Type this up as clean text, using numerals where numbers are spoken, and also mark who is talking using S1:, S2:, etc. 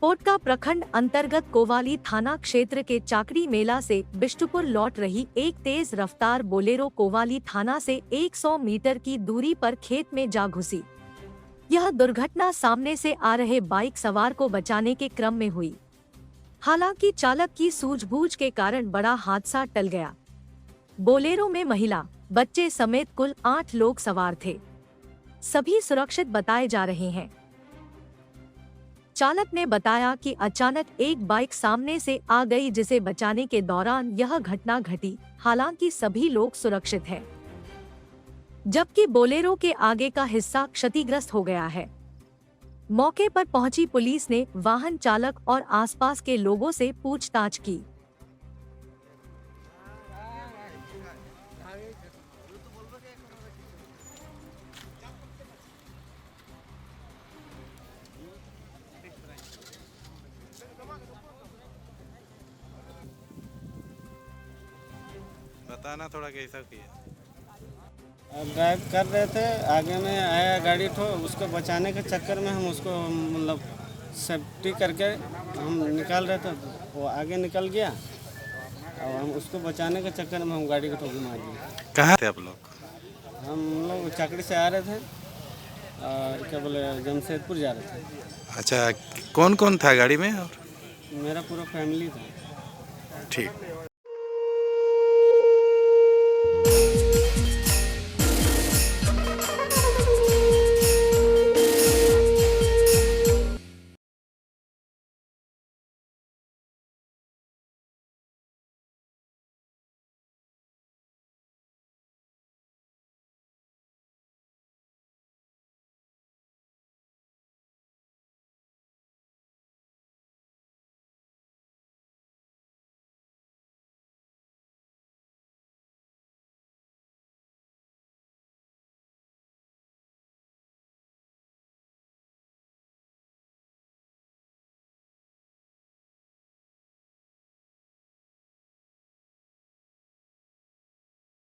S1: पोटका प्रखंड अंतर्गत कोवाली थाना क्षेत्र के चाकरी मेला से बिष्टुपुर लौट रही एक तेज रफ्तार बोलेरो कोवाली थाना से 100 मीटर की दूरी पर खेत में जा घुसी। यह दुर्घटना सामने से आ रहे बाइक सवार को बचाने के क्रम में हुई। हालांकि चालक की सूझबूझ के कारण बड़ा हादसा टल गया। बोलेरो में महिला, बच्चे समेत कुल 8 लोग सवार थे। सभी सुरक्षित बताए जा रहे हैं। चालक ने बताया कि अचानक एक बाइक सामने से आ गई, जिसे बचाने के दौरान यह घटना घटी। हालांकि सभी लोग सुरक्षित हैं, जबकि बोलेरो के आगे का हिस्सा क्षतिग्रस्त हो गया है। मौके पर पहुंची पुलिस ने वाहन चालक और आसपास के लोगों से पूछताछ की।
S2: बताना थोड़ा कैसा किया।
S3: ड्राइव कर रहे थे, आगे में आया गाड़ी ठो, उसको बचाने के चक्कर में हम उसको मतलब सेफ्टी करके हम निकाल रहे थे, वो आगे निकल गया और हम उसको बचाने के चक्कर में हम गाड़ी को ठोक मार दिए।
S2: कहाँ थे आप लोग?
S3: हम लोग चाकरी से आ रहे थे और क्या बोले जमशेदपुर जा रहे थे।
S2: अच्छा, कौन कौन था गाड़ी में? और
S3: मेरा पूरा फैमिली था।
S2: ठीक।